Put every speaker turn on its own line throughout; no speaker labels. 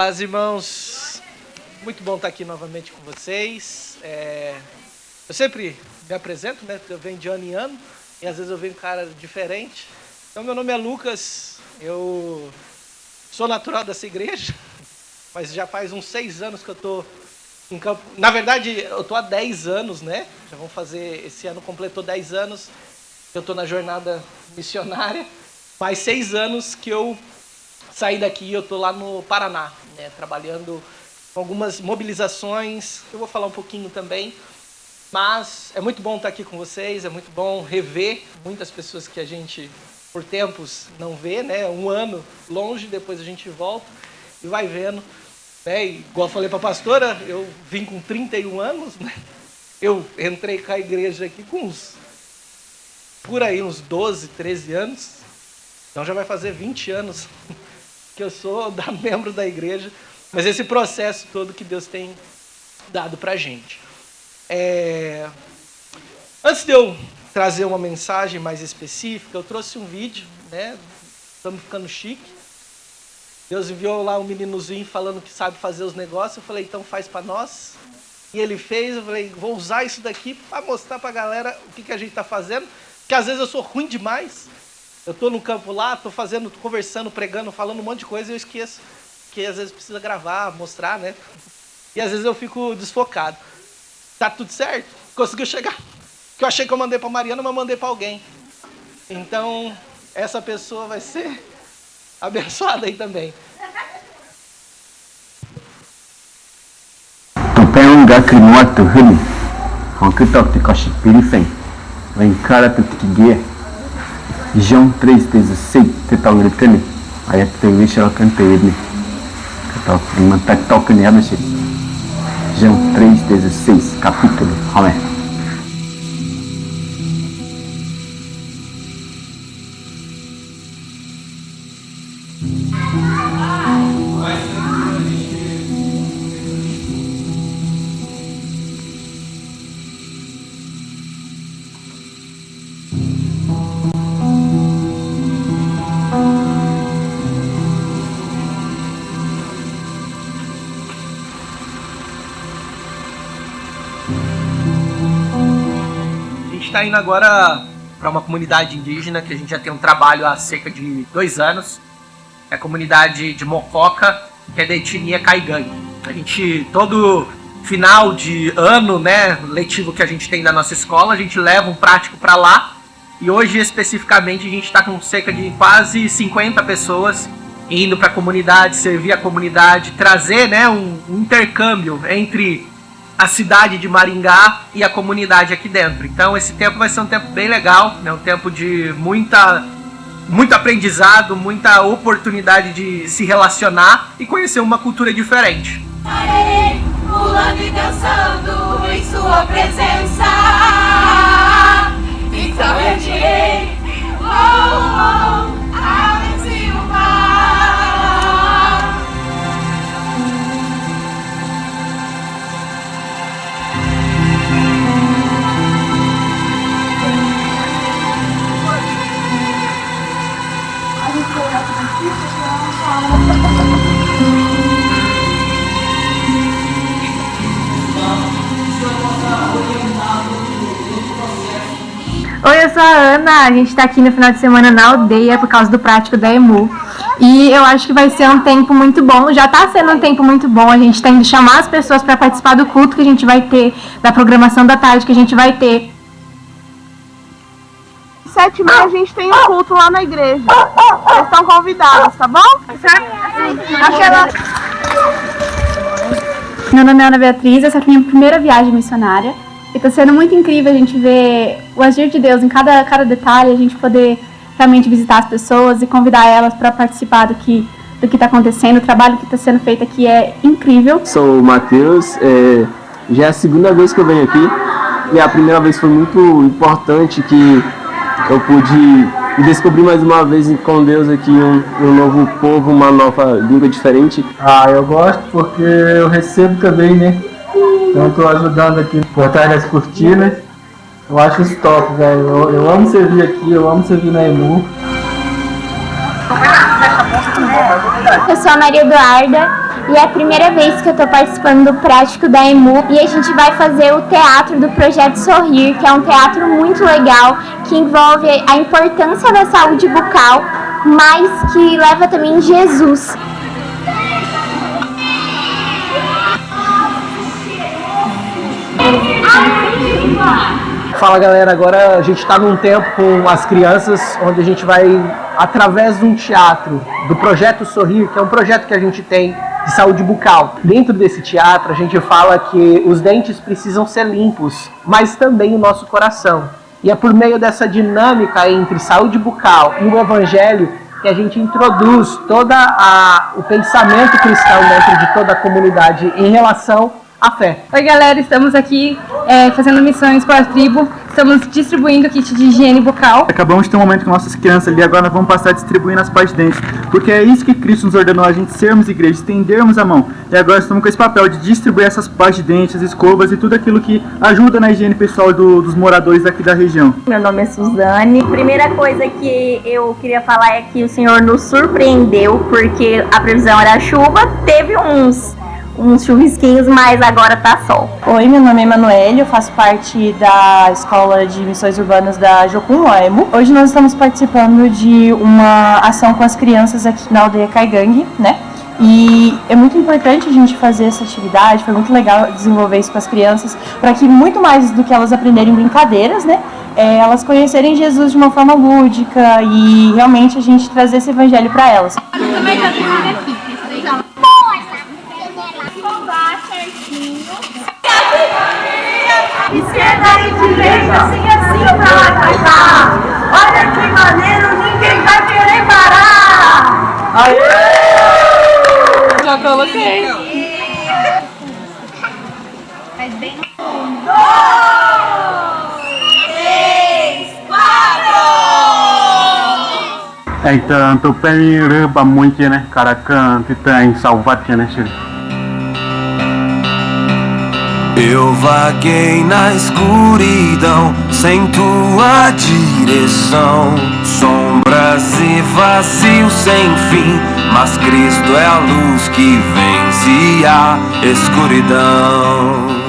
Paz, irmãos, muito bom estar aqui novamente com vocês. Eu sempre me apresento, né? Eu venho de ano em ano e às vezes eu venho com cara diferente. Então, meu nome é Lucas, eu sou natural dessa igreja, mas já faz uns 6 anos que eu estou em campo. Na verdade, eu estou há 10 anos, né? Já vamos fazer, esse ano completou 10 anos que eu estou na jornada missionária. Faz 6 anos que eu saí daqui e eu estou lá no Paraná, né, trabalhando com algumas mobilizações. Eu vou falar um pouquinho também, mas é muito bom estar aqui com vocês, é muito bom rever muitas pessoas que a gente, por tempos, não vê, né? Um ano longe, depois a gente volta e vai vendo. Né? E, igual eu falei para a pastora, eu vim com 31 anos, né? Eu entrei com a igreja aqui com por aí uns 12, 13 anos, então já vai fazer 20 anos que eu sou membro da igreja, mas esse processo todo que Deus tem dado pra gente. Antes de eu trazer uma mensagem mais específica, eu trouxe um vídeo, né? Estamos ficando chique. Deus enviou lá um meninozinho falando que sabe fazer os negócios, eu falei, então faz pra nós. E ele fez, eu falei, vou usar isso daqui para mostrar pra galera o que a gente tá fazendo, porque às vezes eu sou ruim demais. Eu estou no campo lá, estou fazendo, conversando, pregando, falando um monte de coisa e eu esqueço que às vezes precisa gravar, mostrar, né? E às vezes eu fico desfocado. Tá tudo certo? Conseguiu chegar? Que eu achei que eu mandei para Mariana, mas eu mandei para alguém. Então, essa pessoa vai ser abençoada aí também.
Tu um lugar que não é teu ruim. Com que tu te coche pirifem. Vem cara tu te guia. João 3,16, você está gritando, aí tem que deixar o canto ele, que não está tocando nada, João 3,16, capítulo, amém.
Está indo agora para uma comunidade indígena que a gente já tem um trabalho há cerca de 2 anos. É a comunidade de Mococa, que é da etnia Caigangue. A gente, todo final de ano, né, letivo que a gente tem da nossa escola, a gente leva um prático para lá. E hoje, especificamente, a gente está com cerca de quase 50 pessoas indo para a comunidade, servir a comunidade, trazer, né, um intercâmbio entre a cidade de Maringá e a comunidade aqui dentro. Então esse tempo vai ser um tempo bem legal, né? Um tempo de muito aprendizado, muita oportunidade de se relacionar e conhecer uma cultura diferente.
Estarei pulando e dançando em sua presença. Então eu direi, oh, oh, ave o mar.
Oi, eu sou a Ana, a gente tá aqui no final de semana na aldeia por causa do prático da EMU. E eu acho que vai ser um tempo muito bom, já tá sendo um tempo muito bom, a gente tá indo chamar as pessoas para participar do culto que a gente vai ter, da programação da tarde que a gente vai ter.
7h30 a gente tem um culto lá na igreja. Vocês estão convidados, tá bom?
Meu nome é Ana Beatriz, essa é a minha primeira viagem missionária. E está sendo muito incrível a gente ver o agir de Deus em cada detalhe, a gente poder realmente visitar as pessoas e convidar elas para participar do que está acontecendo. O trabalho que está sendo feito aqui é incrível.
Sou o Matheus, já é a segunda vez que eu venho aqui e a primeira vez foi muito importante que eu pude descobrir mais uma vez com Deus aqui um novo povo, uma nova língua diferente.
Eu gosto porque eu recebo também, né? Então estou ajudando aqui por trás das cortinas. Eu acho isso top, velho. Eu amo servir aqui, eu amo servir na EMU.
Eu sou a Maria Eduarda e é a primeira vez que eu estou participando do prático da EMU e a gente vai fazer o teatro do Projeto Sorrir, que é um teatro muito legal, que envolve a importância da saúde bucal, mas que leva também Jesus.
Fala galera, agora a gente está num tempo com as crianças, onde a gente vai, através de um teatro, do Projeto Sorrir, que é um projeto que a gente tem de saúde bucal. Dentro desse teatro a gente fala que os dentes precisam ser limpos, mas também o nosso coração. E é por meio dessa dinâmica entre saúde bucal e o evangelho que a gente introduz todo o pensamento cristão dentro de toda a comunidade em relação à fé.
Oi galera, estamos aqui fazendo missões para a tribo, estamos distribuindo kit de higiene bucal.
Acabamos de ter um momento com nossas crianças ali, agora nós vamos passar distribuindo as partes de dentes, porque é isso que Cristo nos ordenou, a gente sermos igreja, estendermos a mão. E agora estamos com esse papel de distribuir essas partes de dentes, as escovas e tudo aquilo que ajuda na higiene pessoal dos moradores aqui da região.
Meu nome é Suzane. Primeira coisa que eu queria falar é que o Senhor nos surpreendeu, porque a previsão era chuva, teve uns chuvisquinhos, mas agora tá sol.
Oi, meu nome é Emanuele, eu faço parte da Escola de Missões Urbanas da Jocum Oemo. Hoje nós estamos participando de uma ação com as crianças aqui na aldeia Caigangue, né? E é muito importante a gente fazer essa atividade, foi muito legal desenvolver isso com as crianças, para que muito mais do que elas aprenderem brincadeiras, né? Elas conhecerem Jesus de uma forma lúdica e realmente a gente trazer esse evangelho para elas.
Esquerda e direita, assim pra lá e pra cá. Olha que maneiro, ninguém vai querer parar.
Já coloquei.
Faz bem. 1, 2, 3, 4.
Então, pengen bangun né, caracan kita yang salvat né, Shiri.
Eu vaguei na escuridão, sem tua direção. Sombras e vazios sem fim, mas Cristo é a luz que vence a escuridão.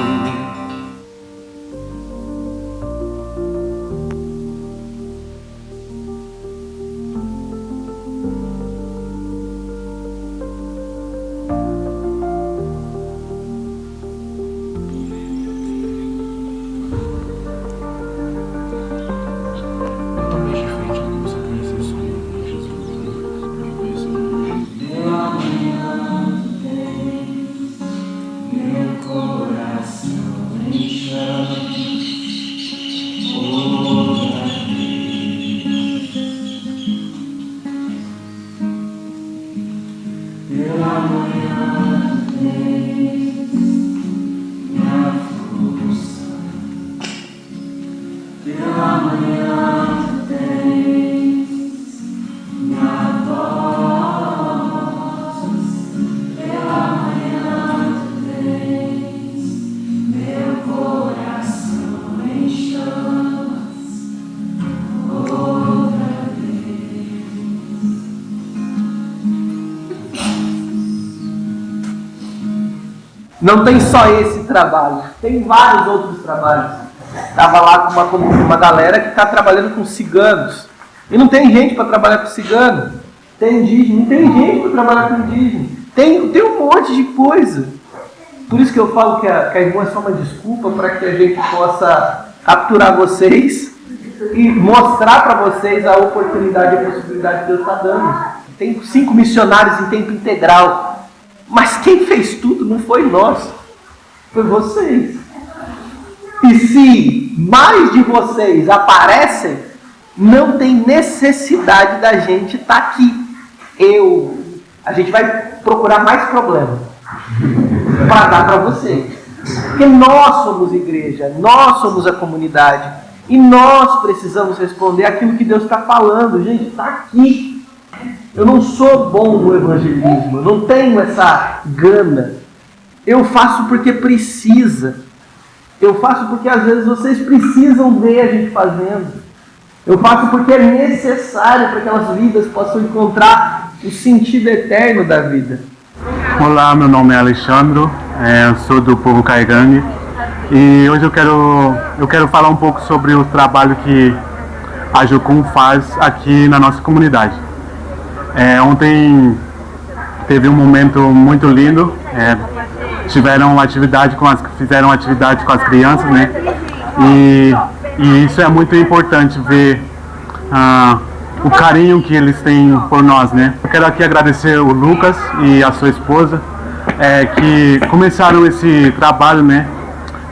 Não tem só esse trabalho, tem vários outros trabalhos. Estava lá com uma galera que está trabalhando com ciganos. E não tem gente para trabalhar com cigano. Tem indígena, não tem gente para trabalhar com indígena. Tem um monte de coisa. Por isso que eu falo que a irmã é só uma desculpa para que a gente possa capturar vocês e mostrar para vocês a oportunidade e a possibilidade que Deus está dando. Tem 5 missionários em tempo integral. Mas quem fez tudo não foi nós, foi vocês. E se mais de vocês aparecem, não tem necessidade da gente estar aqui. A gente vai procurar mais problemas para dar para vocês. Porque nós somos igreja, nós somos a comunidade. E nós precisamos responder aquilo que Deus está falando. Gente, está aqui. Eu não sou bom no evangelismo, eu não tenho essa gana. Eu faço porque precisa. Eu faço porque às vezes vocês precisam ver a gente fazendo. Eu faço porque é necessário para que aquelas vidas possam encontrar o sentido eterno da vida.
Olá, meu nome é Alexandre, eu sou do povo Caigangue e hoje eu quero falar um pouco sobre o trabalho que a Jocum faz aqui na nossa comunidade. Ontem teve um momento muito lindo, fizeram atividade com as crianças, né? E isso é muito importante ver o carinho que eles têm por nós, né? Eu quero aqui agradecer o Lucas e a sua esposa que começaram esse trabalho, né?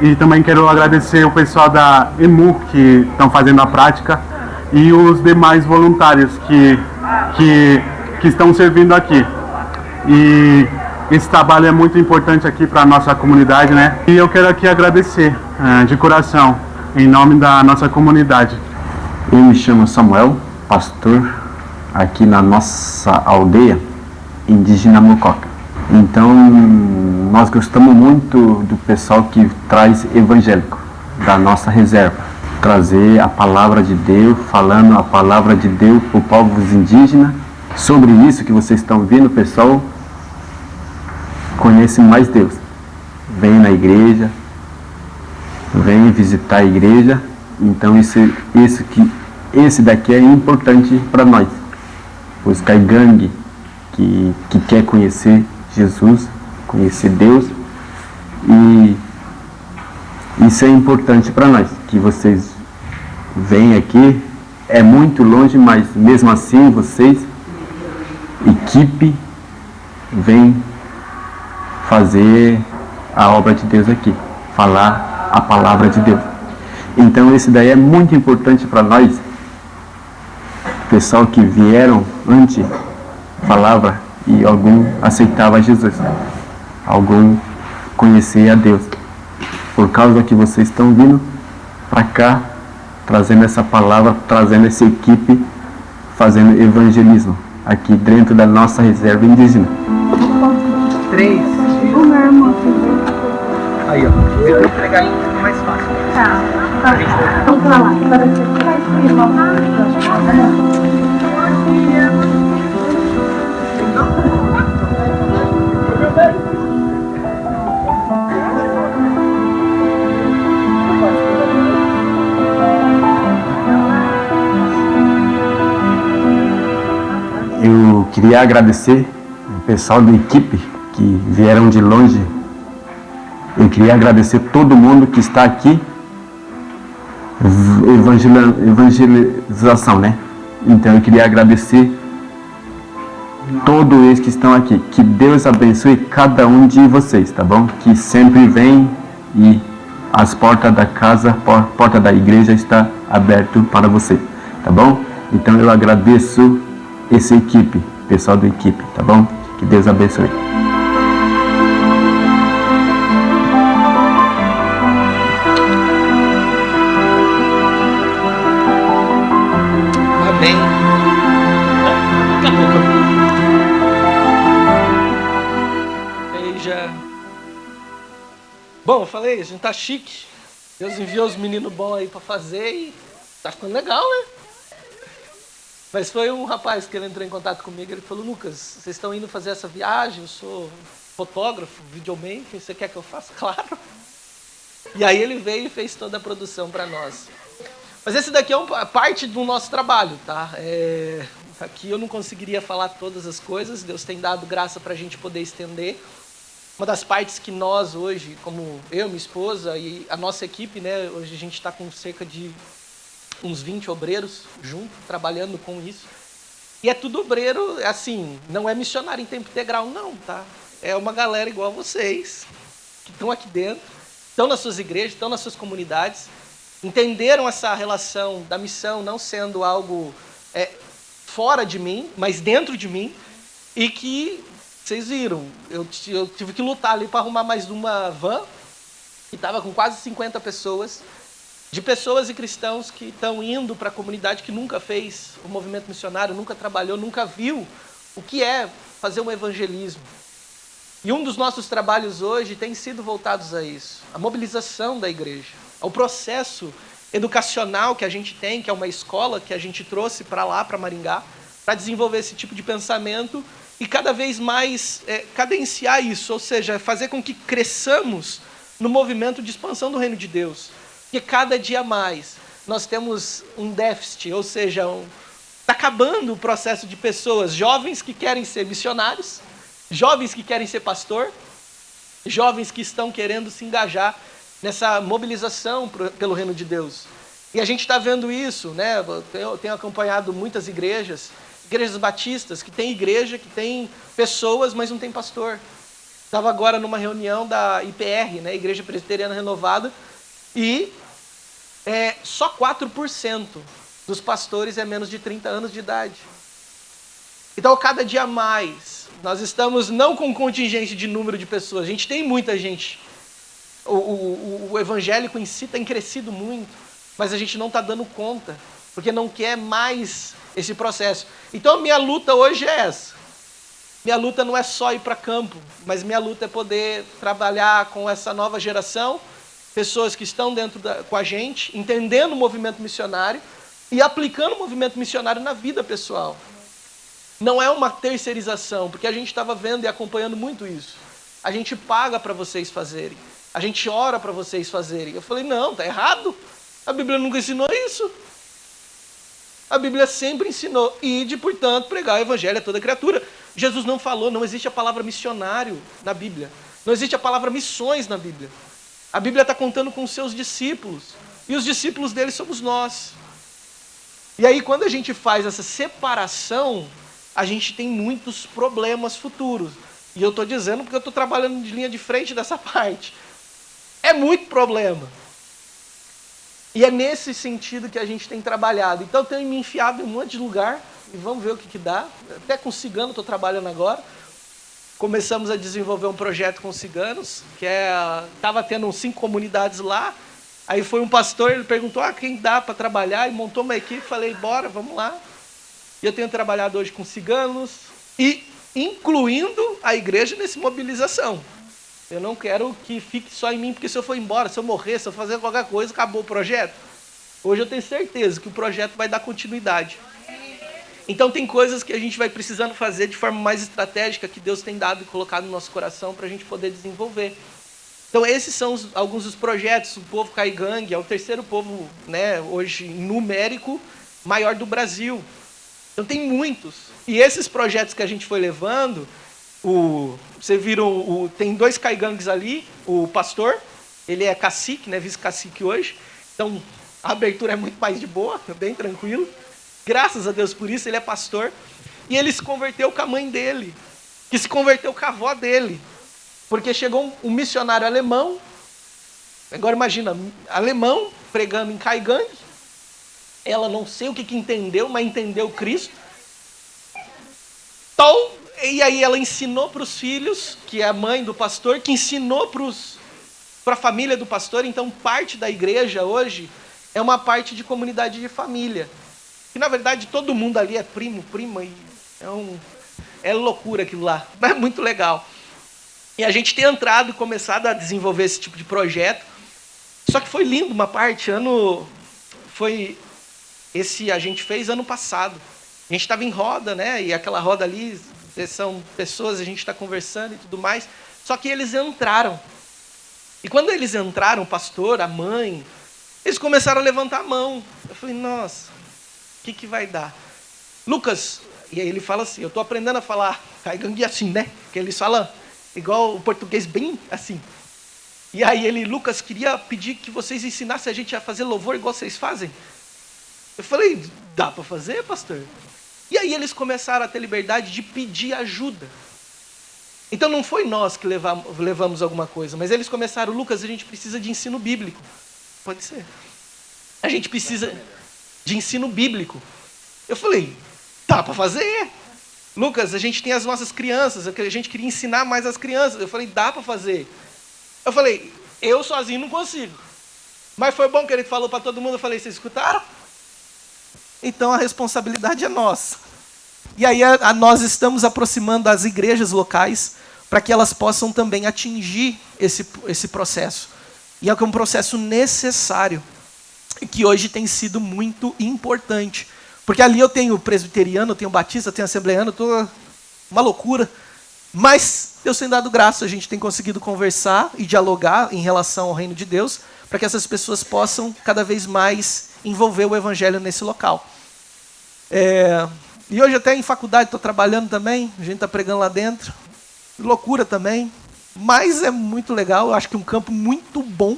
E também quero agradecer o pessoal da EMU que estão fazendo a prática e os demais voluntários que estão servindo aqui. E esse trabalho é muito importante aqui para a nossa comunidade, né? E eu quero aqui agradecer de coração, em nome da nossa comunidade.
Eu me chamo Samuel, pastor aqui na nossa aldeia indígena Mococa. Então, nós gostamos muito do pessoal que traz evangélico da nossa reserva. Trazer a palavra de Deus, falando a palavra de Deus para os povos indígenas. Sobre isso que vocês estão vendo, o pessoal conhece mais Deus. Vem na igreja, vem visitar a igreja. Então, esse daqui é importante para nós, os Caigangue que quer conhecer Jesus, conhecer Deus, e isso é importante para nós, que vocês vêm aqui, é muito longe, mas mesmo assim vocês, equipe, vem fazer a obra de Deus aqui, falar a palavra de Deus. Então esse daí é muito importante para nós, pessoal que vieram antes, falava e algum aceitava Jesus, algum conhecia a Deus. Por causa que vocês estão vindo para cá, trazendo essa palavra, trazendo essa equipe, fazendo evangelismo aqui dentro da nossa reserva indígena.
3.
O meu irmão.
Aí, ó. Eu vou entregar ele mais fácil.
Tá. Vamos pra lá. Agora você vai escolher uma
Eu queria agradecer o pessoal da equipe que vieram de longe. Eu queria agradecer todo mundo que está aqui, evangelização, né? Então eu queria agradecer todos eles que estão aqui. Que Deus abençoe cada um de vocês, tá bom? Que sempre vem e as portas da casa, porta da igreja está aberto para você, tá bom? Então eu agradeço essa equipe, pessoal da equipe, tá bom? Que Deus abençoe.
Amém. Daqui a pouco. Beija. Bom, eu falei, a gente tá chique. Deus enviou os meninos bons aí pra fazer e tá ficando legal, né? Mas foi um rapaz que ele entrou em contato comigo, ele falou: Lucas, vocês estão indo fazer essa viagem, eu sou fotógrafo, videomaker, você quer que eu faça? Claro. E aí ele veio e fez toda a produção para nós. Mas esse daqui é parte do nosso trabalho, tá? Aqui eu não conseguiria falar todas as coisas, Deus tem dado graça para a gente poder estender. Uma das partes que nós hoje, como eu, minha esposa e a nossa equipe, né, hoje a gente está com cerca de uns 20 obreiros juntos, trabalhando com isso. E é tudo obreiro, assim, não é missionário em tempo integral, não, tá? É uma galera igual a vocês, que estão aqui dentro, estão nas suas igrejas, estão nas suas comunidades, entenderam essa relação da missão não sendo algo fora de mim, mas dentro de mim, e que, vocês viram, eu tive que lutar ali para arrumar mais uma van, que estava com quase 50 pessoas, de pessoas e cristãos que estão indo para a comunidade que nunca fez o movimento missionário, nunca trabalhou, nunca viu o que é fazer um evangelismo. E um dos nossos trabalhos hoje tem sido voltados a isso, a mobilização da igreja, ao processo educacional que a gente tem, que é uma escola que a gente trouxe para lá, para Maringá, para desenvolver esse tipo de pensamento e cada vez mais cadenciar isso, ou seja, fazer com que cresçamos no movimento de expansão do reino de Deus. Porque cada dia mais nós temos um déficit, ou seja, está acabando o processo de pessoas, jovens que querem ser missionários, jovens que querem ser pastor, jovens que estão querendo se engajar nessa mobilização pelo reino de Deus. E a gente está vendo isso, né? Eu tenho acompanhado muitas igrejas batistas, que tem igreja, que tem pessoas, mas não tem pastor. Estava agora numa reunião da IPR, né? Igreja Presbiteriana Renovada, e só 4% dos pastores é menos de 30 anos de idade. Então, cada dia mais, nós estamos não com contingente de número de pessoas, a gente tem muita gente. O evangélico em si tem crescido muito, mas a gente não está dando conta, porque não quer mais esse processo. Então, minha luta hoje é essa. Minha luta não é só ir para campo, mas minha luta é poder trabalhar com essa nova geração, pessoas que estão com a gente, entendendo o movimento missionário e aplicando o movimento missionário na vida pessoal. Não é uma terceirização, porque a gente estava vendo e acompanhando muito isso. A gente paga para vocês fazerem. A gente ora para vocês fazerem. Eu falei, não, está errado. A Bíblia nunca ensinou isso. A Bíblia sempre ensinou, ide, portanto, pregar o evangelho a toda criatura. Jesus não falou, não existe a palavra missionário na Bíblia. Não existe a palavra missões na Bíblia. A Bíblia está contando com os seus discípulos. E os discípulos dele somos nós. E aí, quando a gente faz essa separação, a gente tem muitos problemas futuros. E eu estou dizendo porque eu estou trabalhando de linha de frente dessa parte. É muito problema. E é nesse sentido que a gente tem trabalhado. Então eu tenho me enfiado em um monte de lugar, e vamos ver o que dá. Até com cigano estou trabalhando agora. Começamos a desenvolver um projeto com ciganos, que estava tendo 5 comunidades lá. Aí foi um pastor, ele perguntou, quem dá para trabalhar? E montou uma equipe, falei, bora, vamos lá. E eu tenho trabalhado hoje com ciganos, e incluindo a igreja nessa mobilização. Eu não quero que fique só em mim, porque se eu for embora, se eu morrer, se eu fazer qualquer coisa, acabou o projeto. Hoje eu tenho certeza que o projeto vai dar continuidade. Então tem coisas que a gente vai precisando fazer de forma mais estratégica, que Deus tem dado e colocado no nosso coração para a gente poder desenvolver. Então esses são alguns dos projetos. O povo Caigangue é o terceiro povo, né, hoje numérico maior do Brasil. Então tem muitos. E esses projetos que a gente foi levando, vocês viram, tem 2 caigangues ali, o pastor, ele é cacique, né, vice-cacique hoje, então a abertura é muito mais de boa, bem tranquilo, graças a Deus por isso, ele é pastor, e ele se converteu com a mãe dele, que se converteu com a avó dele, porque chegou um missionário alemão, agora imagina, alemão, pregando em Caigangue, ela não sei o que entendeu, mas entendeu Cristo, então, e aí ela ensinou para os filhos, que é a mãe do pastor, que ensinou para a família do pastor. Então, parte da igreja hoje é uma parte de comunidade de família. Que, na verdade, todo mundo ali é primo, prima, e é loucura aquilo lá. Mas é muito legal. E a gente tem entrado e começado a desenvolver esse tipo de projeto. Só que foi lindo uma parte. A gente fez ano passado. A gente estava em roda, né? E aquela roda ali... são pessoas, a gente está conversando e tudo mais, só que eles entraram. E quando eles entraram, o pastor, a mãe, eles começaram a levantar a mão. Eu falei, nossa, o que vai dar? Lucas, e aí ele fala assim, eu estou aprendendo a falar Caigangue assim, né? Porque eles falam igual o português, bem assim. E aí Lucas, queria pedir que vocês ensinassem a gente a fazer louvor igual vocês fazem. Eu falei, dá para fazer, pastor? E aí eles começaram a ter liberdade de pedir ajuda. Então não foi nós que levamos alguma coisa, mas eles começaram, Lucas, a gente precisa de ensino bíblico. Pode ser. A gente precisa de ensino bíblico. Eu falei, dá para fazer. Lucas, a gente tem as nossas crianças, a gente queria ensinar mais as crianças. Eu falei, dá para fazer. Eu falei, eu sozinho não consigo. Mas foi bom que ele falou para todo mundo, eu falei, vocês escutaram? Então a responsabilidade é nossa. E aí nós estamos aproximando as igrejas locais para que elas possam também atingir esse processo. E é um processo necessário, que hoje tem sido muito importante. Porque ali eu tenho presbiteriano, eu tenho batista, eu tenho assembleiano, uma loucura. Mas Deus tem dado graça, a gente tem conseguido conversar e dialogar em relação ao reino de Deus, para que essas pessoas possam cada vez mais envolver o evangelho nesse local. E hoje até em faculdade estou trabalhando também, a gente está pregando lá dentro. Loucura também, mas é muito legal, eu acho que é um campo muito bom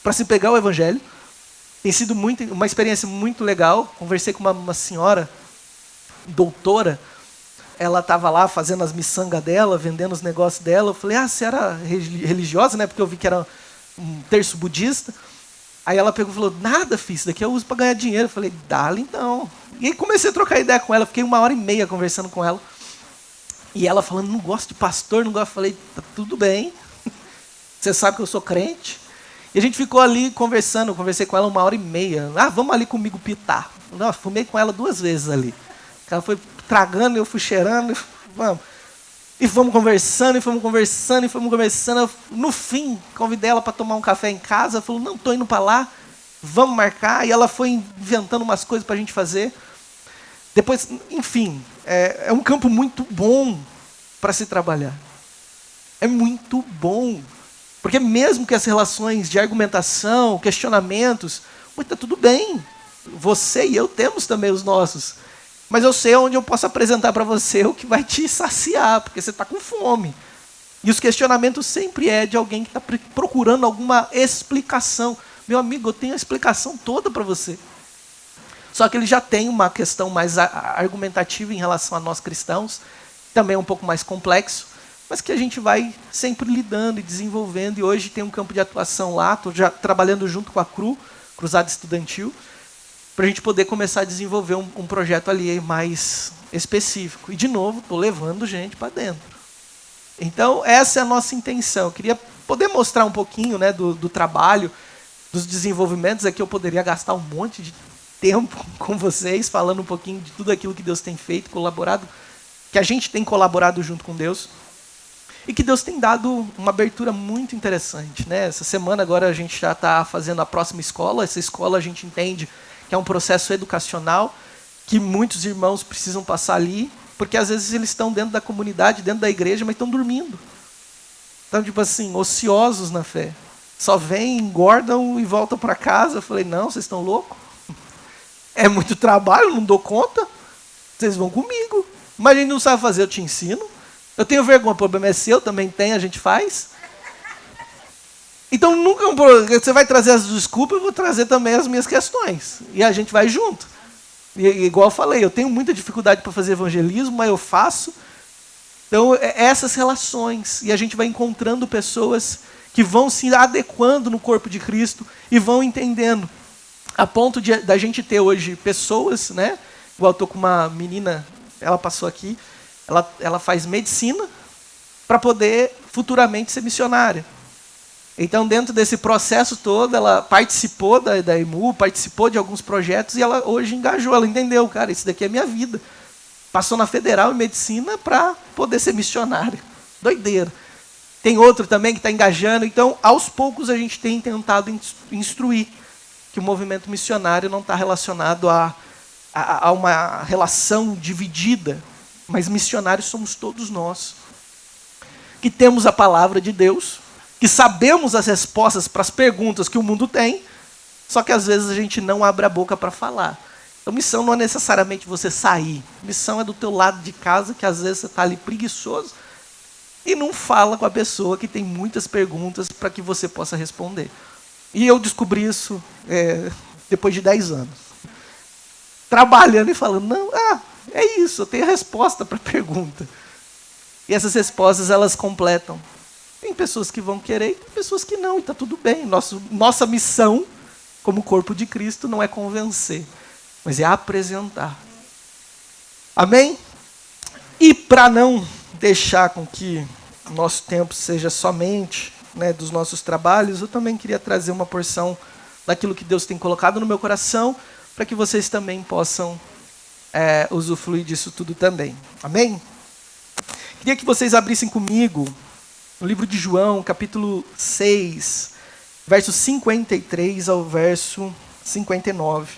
para se pegar o evangelho. Tem sido uma experiência muito legal. Conversei com uma senhora, doutora, ela estava lá fazendo as miçangas dela, vendendo os negócios dela. Eu falei, você era religiosa, né? Porque eu vi que era um terço budista. Aí ela pegou e falou, nada, filho, isso daqui eu uso para ganhar dinheiro. Eu falei, dá-lhe então. E aí comecei a trocar ideia com ela, fiquei 1h30 conversando com ela. E ela falando, não gosto de pastor, não gosto. Eu falei, tá tudo bem, você sabe que eu sou crente. E a gente ficou ali conversando, eu conversei com ela 1h30. Vamos ali comigo pitar. Não, fumei com ela 2 vezes ali. Ela foi tragando, eu fui cheirando, vamos. E fomos conversando, e fomos conversando, e fomos conversando. No fim, convidei ela para tomar um café em casa. Ela falou, não, estou indo para lá, vamos marcar. E ela foi inventando umas coisas para a gente fazer. Depois, enfim, é um campo muito bom para se trabalhar. É muito bom. Porque mesmo que as relações de argumentação, questionamentos, está tudo bem. Você e eu temos também os nossos. Mas eu sei onde eu posso apresentar para você o que vai te saciar, porque você está com fome. E os questionamentos sempre é de alguém que está procurando alguma explicação. Meu amigo, eu tenho a explicação toda para você. Só que ele já tem uma questão mais argumentativa em relação a nós cristãos, também um pouco mais complexo, mas que a gente vai sempre lidando e desenvolvendo. E hoje tem um campo de atuação lá, estou já trabalhando junto com a Cruzada Estudantil, para a gente poder começar a desenvolver um projeto ali mais específico. E, de novo, estou levando gente para dentro. Então, essa é a nossa intenção. Eu queria poder mostrar um pouquinho, né, do trabalho, dos desenvolvimentos. Aqui eu poderia gastar um monte de tempo com vocês, falando um pouquinho de tudo aquilo que Deus tem feito, colaborado, que a gente tem colaborado junto com Deus. E que Deus tem dado uma abertura muito interessante, né? Essa semana agora a gente já está fazendo a próxima escola. Essa escola a gente entende que é um processo educacional que muitos irmãos precisam passar ali, porque às vezes eles estão dentro da comunidade, dentro da igreja, mas estão dormindo. Estão, tipo assim, ociosos na fé. Só vêm, engordam e voltam para casa. Eu falei, não, vocês estão loucos? É muito trabalho, não dou conta. Vocês vão comigo. Mas a gente não sabe fazer, eu te ensino. Eu tenho vergonha, o problema é seu, também tem, a gente faz. Então, nunca você vai trazer as desculpas, eu vou trazer também as minhas questões. E a gente vai junto. E, igual eu falei, eu tenho muita dificuldade para fazer evangelismo, mas eu faço. Então, essas relações. E a gente vai encontrando pessoas que vão se adequando no corpo de Cristo e vão entendendo. A ponto da gente ter hoje pessoas, né? Igual eu estou com uma menina, ela passou aqui, ela faz medicina para poder futuramente ser missionária. Então, dentro desse processo todo, ela participou da EMU, participou de alguns projetos e ela hoje engajou, ela entendeu, cara, isso daqui é minha vida. Passou na Federal em Medicina para poder ser missionária. Doideira. Tem outro também que está engajando. Então, aos poucos, a gente tem tentado instruir que o movimento missionário não está relacionado a uma relação dividida, mas missionários somos todos nós, que temos a palavra de Deus, que sabemos as respostas para as perguntas que o mundo tem, só que às vezes a gente não abre a boca para falar. Então, missão não é necessariamente você sair. Missão é do teu lado de casa, que às vezes você está ali preguiçoso e não fala com a pessoa que tem muitas perguntas para que você possa responder. E eu descobri isso depois de 10 anos. Trabalhando e falando, não, é isso, eu tenho a resposta para a pergunta. E essas respostas, elas completam. Tem pessoas que vão querer e tem pessoas que não, e está tudo bem. Nossa missão, como corpo de Cristo, não é convencer, mas é apresentar. Amém? E para não deixar com que o nosso tempo seja somente, né, dos nossos trabalhos, eu também queria trazer uma porção daquilo que Deus tem colocado no meu coração, para que vocês também possam usufruir disso tudo também. Amém? Queria que vocês abrissem comigo no livro de João, capítulo 6, verso 53 ao verso 59.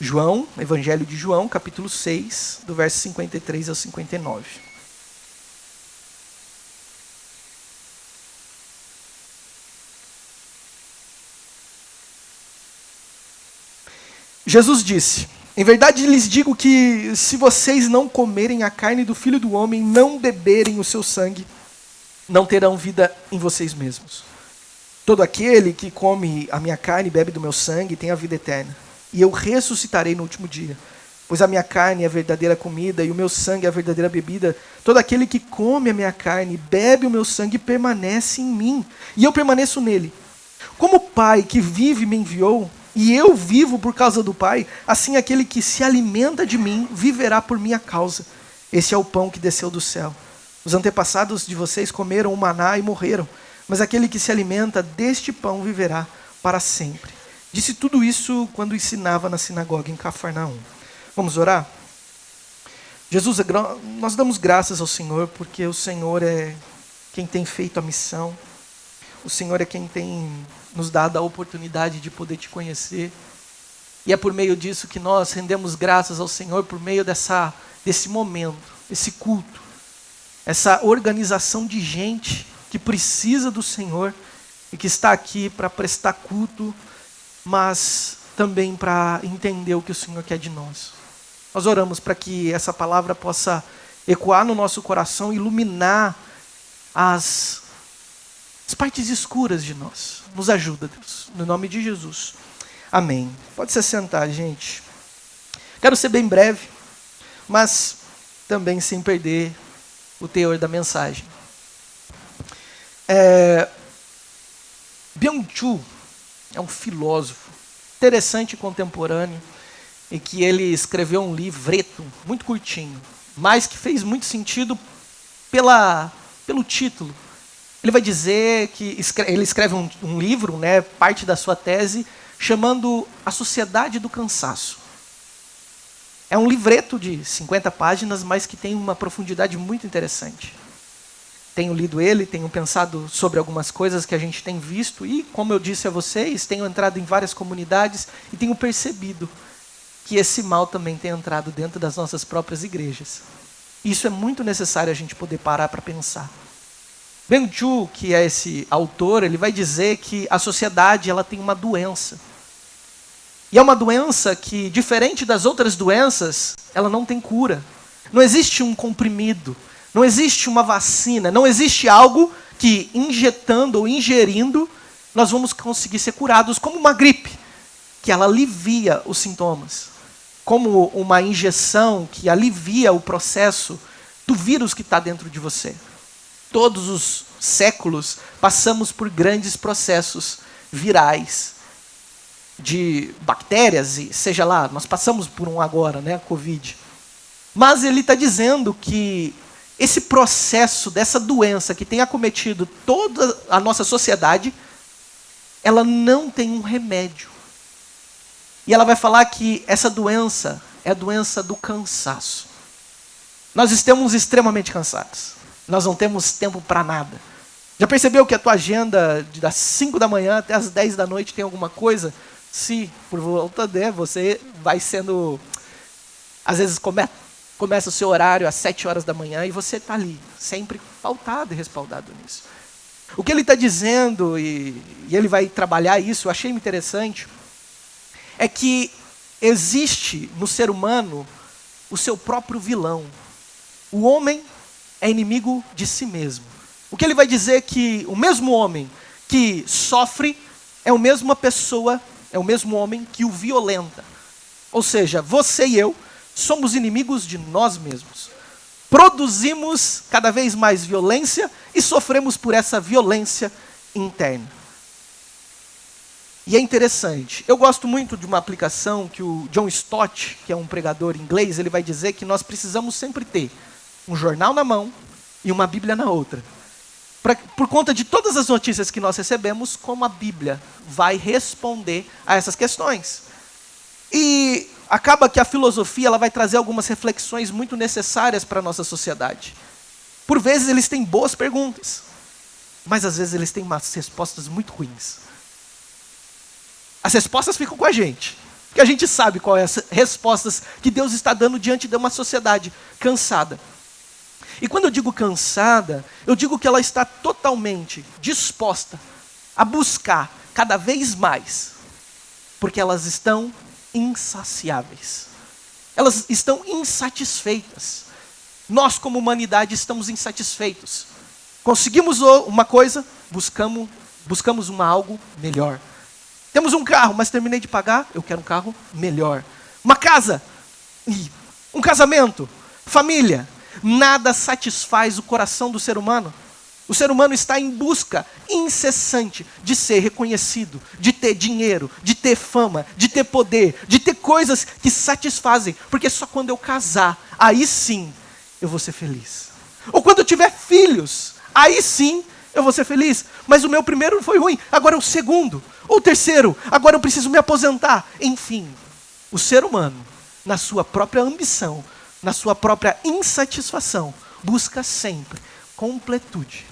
João, Evangelho de João, capítulo 6, do verso 53 ao 59. Jesus disse: em verdade lhes digo que se vocês não comerem a carne do Filho do Homem, não beberem o seu sangue, não terão vida em vocês mesmos. Todo aquele que come a minha carne e bebe do meu sangue tem a vida eterna. E eu ressuscitarei no último dia. Pois a minha carne é a verdadeira comida e o meu sangue é a verdadeira bebida. Todo aquele que come a minha carne e bebe o meu sangue permanece em mim, e eu permaneço nele. Como o Pai que vive me enviou, e eu vivo por causa do Pai, assim aquele que se alimenta de mim viverá por minha causa. Esse é o pão que desceu do céu. Os antepassados de vocês comeram o maná e morreram, mas aquele que se alimenta deste pão viverá para sempre. Disse tudo isso quando ensinava na sinagoga em Cafarnaum. Vamos orar? Jesus, nós damos graças ao Senhor, porque o Senhor é quem tem feito a missão. O Senhor é quem tem nos dado a oportunidade de poder te conhecer. E é por meio disso que nós rendemos graças ao Senhor, por meio desse momento, esse culto, essa organização de gente que precisa do Senhor e que está aqui para prestar culto, mas também para entender o que o Senhor quer de nós. Nós oramos para que essa palavra possa ecoar no nosso coração, iluminar as partes escuras de nós. Nos ajuda, Deus, no nome de Jesus. Amém. Pode se sentar, gente. Quero ser bem breve, mas também sem perder o teor da mensagem. Byung-Chul é um filósofo interessante e contemporâneo, em que ele escreveu um livreto muito curtinho, mas que fez muito sentido pelo título. Ele vai dizer que ele escreve um livro, né, parte da sua tese, chamando A Sociedade do Cansaço. É um livreto de 50 páginas, mas que tem uma profundidade muito interessante. Tenho lido ele, tenho pensado sobre algumas coisas que a gente tem visto e, como eu disse a vocês, tenho entrado em várias comunidades e tenho percebido que esse mal também tem entrado dentro das nossas próprias igrejas. Isso é muito necessário a gente poder parar para pensar. Byung-Chul, que é esse autor, ele vai dizer que a sociedade ela tem uma doença. E é uma doença que, diferente das outras doenças, ela não tem cura. Não existe um comprimido, não existe uma vacina, não existe algo que, injetando ou ingerindo, nós vamos conseguir ser curados, como uma gripe, que ela alivia os sintomas. Como uma injeção que alivia o processo do vírus que está dentro de você. Todos os séculos passamos por grandes processos virais, de bactérias, e seja lá, nós passamos por um agora, né, a Covid. Mas ele está dizendo que esse processo dessa doença que tem acometido toda a nossa sociedade, ela não tem um remédio. E ela vai falar que essa doença é a doença do cansaço. Nós estamos extremamente cansados. Nós não temos tempo para nada. Já percebeu que a tua agenda das 5 da manhã até as 10 da noite tem alguma coisa? Se por volta você vai sendo... Às vezes começa o seu horário às 7 horas da manhã e você está ali, sempre pautado e respaldado nisso. O que ele está dizendo, e ele vai trabalhar isso, eu achei interessante, é que existe no ser humano o seu próprio vilão. O homem é inimigo de si mesmo. O que ele vai dizer é que o mesmo homem que sofre é a mesma pessoa, é o mesmo homem que o violenta. Ou seja, você e eu somos inimigos de nós mesmos. Produzimos cada vez mais violência e sofremos por essa violência interna. E é interessante. Eu gosto muito de uma aplicação que o John Stott, que é um pregador inglês, ele vai dizer que nós precisamos sempre ter um jornal na mão e uma Bíblia na outra. Por conta de todas as notícias que nós recebemos, como a Bíblia vai responder a essas questões. E acaba que a filosofia ela vai trazer algumas reflexões muito necessárias para a nossa sociedade. Por vezes eles têm boas perguntas, mas às vezes eles têm umas respostas muito ruins. As respostas ficam com a gente, Porque a gente sabe qual é as respostas que Deus está dando diante de uma sociedade cansada. E quando eu digo cansada, eu digo que ela está totalmente disposta a buscar cada vez mais, porque elas estão insaciáveis. Elas estão insatisfeitas. Nós, como humanidade, estamos insatisfeitos. Conseguimos uma coisa, buscamos algo melhor. Temos um carro, mas terminei de pagar, eu quero um carro melhor. Uma casa, um casamento, família. Nada satisfaz o coração do ser humano. O ser humano está em busca incessante de ser reconhecido, de ter dinheiro, de ter fama, de ter poder, de ter coisas que satisfazem. Porque só quando eu casar, aí sim eu vou ser feliz. Ou quando eu tiver filhos, aí sim eu vou ser feliz. Mas o meu primeiro foi ruim, agora é o segundo. Ou o terceiro, agora eu preciso me aposentar. Enfim, o ser humano, na sua própria ambição, na sua própria insatisfação, busca sempre completude.